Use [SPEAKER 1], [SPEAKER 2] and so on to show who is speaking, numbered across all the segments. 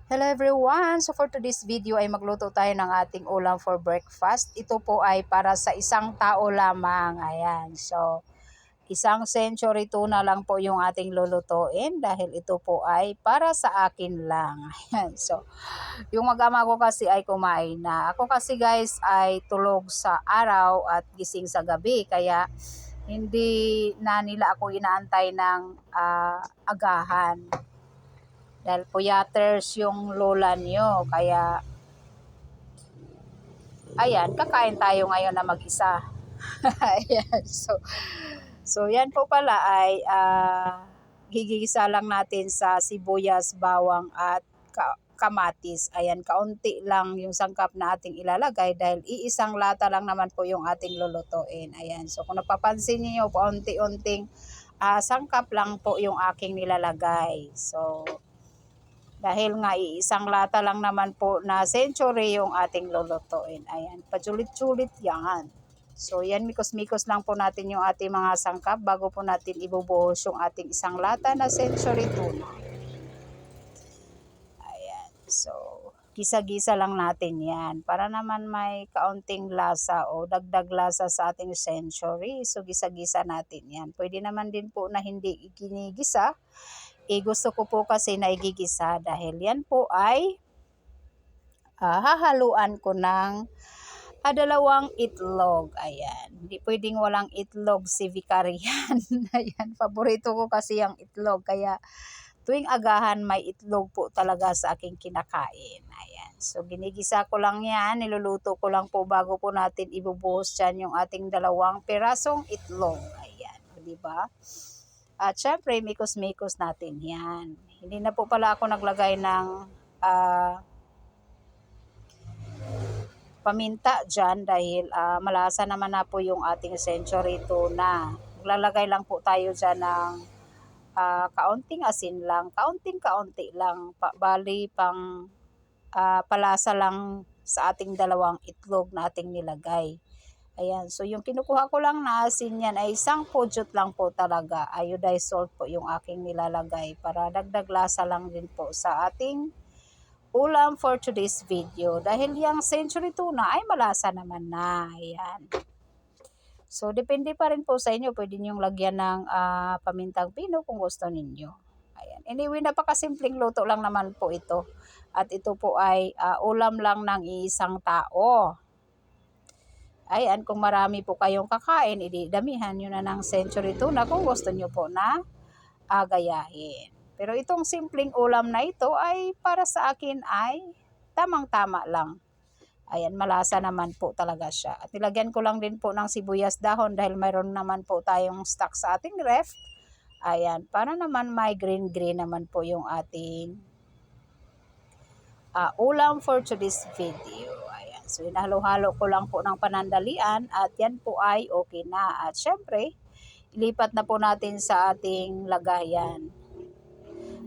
[SPEAKER 1] Hello everyone! So for today's video ay magluto tayo ng ating ulam for breakfast. Ito po ay para sa isang tao lamang. Ayan. So isang century tuna lang po yung ating lulutuin dahil ito po ay para sa akin lang. Ayan. So yung mag-ama ko kasi ay kumain na. Ako kasi guys ay tulog sa araw at gising sa gabi. Kaya hindi na nila ako inaantay ng agahan. Dahil puyaters yung lola niyo. Kaya, ayan, kakain tayo ngayon na mag-isa. Ayan, so yan po pala ay gigisa lang natin sa sibuyas, bawang at kamatis. Ayan, kaunti lang yung sangkap na ating ilalagay dahil iisang lata lang naman po yung ating lulutuin. Ayan, so kung napapansin niyo, paunti-unting sangkap lang po yung aking nilalagay. So, dahil nga iisang lata lang naman po na century yung ating lulutuin. Ayan, pajulit-julit yan. So yan, mikos-mikos lang po natin yung ating mga sangkap bago po natin ibubuhos yung ating isang lata na century tuna. Ayan, so gisa-gisa lang natin yan para naman may kaunting lasa o dagdag lasa sa ating century. So gisa-gisa natin yan. Pwede naman din po na hindi ginigisa. Gusto ko po kasi na igigisa dahil yan po ay hahaluan ko ng dalawang itlog. Ayan. Hindi pwedeng walang itlog si Vicarian. Ayan. Paborito ko kasi yung itlog. Kaya tuwing agahan may itlog po talaga sa aking kinakain. Ayan. So ginigisa ko lang yan. Niluluto ko lang po bago po natin ibubuhos dyan yung ating dalawang pirasong itlog. Ayan. Diba? At syempre, mikos-mikos natin yan. Hindi na po pala ako naglagay ng paminta dyan dahil malasa naman na po yung ating century tuna. Maglalagay lang po tayo dyan ng kaunting asin lang, kaunting-kaunti lang. Bali pang palasa lang sa ating dalawang itlog na ating nilagay. Ayan, so yung kinukuha ko lang na asin yan ay isang pudyot lang po talaga. Iodized salt po yung aking nilalagay para dagdag lasa lang din po sa ating ulam for today's video. Dahil yung century tuna ay malasa naman na. Ayan. So depende pa rin po sa inyo. Pwede nyong lagyan ng pamintang pino kung gusto ninyo. Ayan. Anyway, napakasimpleng luto lang naman po ito. At ito po ay ulam lang ng isang tao. Ayan, kung marami po kayong kakain, damihan nyo na ng century tuna kung gusto nyo po na gayahin. Pero itong simpleng ulam na ito ay para sa akin ay tamang-tama lang. Ayan, malasa naman po talaga siya. At nilagyan ko lang din po ng sibuyas dahon dahil mayroon naman po tayong stock sa ating ref. Ayan, para naman may green-green naman po yung ating ulam for today's video. So, inahalo-halo ko lang po ng panandalian at yan po ay okay na. At syempre, ilipat na po natin sa ating lagayan.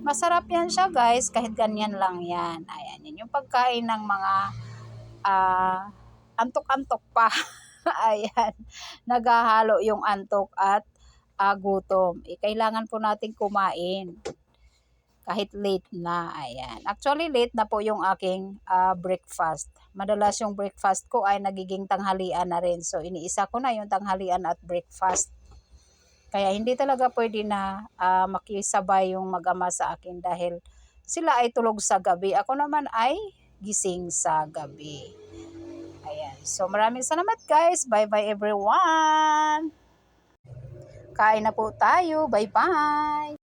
[SPEAKER 1] Masarap yan siya guys, kahit ganyan lang yan. Ayan, yan yung pagkain ng mga antok-antok pa. Ayan, naghahalo yung antok at gutom. Kailangan po natin kumain kahit late na. Ayan. Actually, late na po yung aking breakfast. Madalas yung breakfast ko ay nagiging tanghalian na rin. So, iniisa ko na yung tanghalian at breakfast. Kaya hindi talaga pwede na makisabay yung mag-ama sa akin dahil sila ay tulog sa gabi. Ako naman ay gising sa gabi. Ayan. So, maraming salamat guys. Bye-bye everyone. Kain na po tayo. Bye-bye.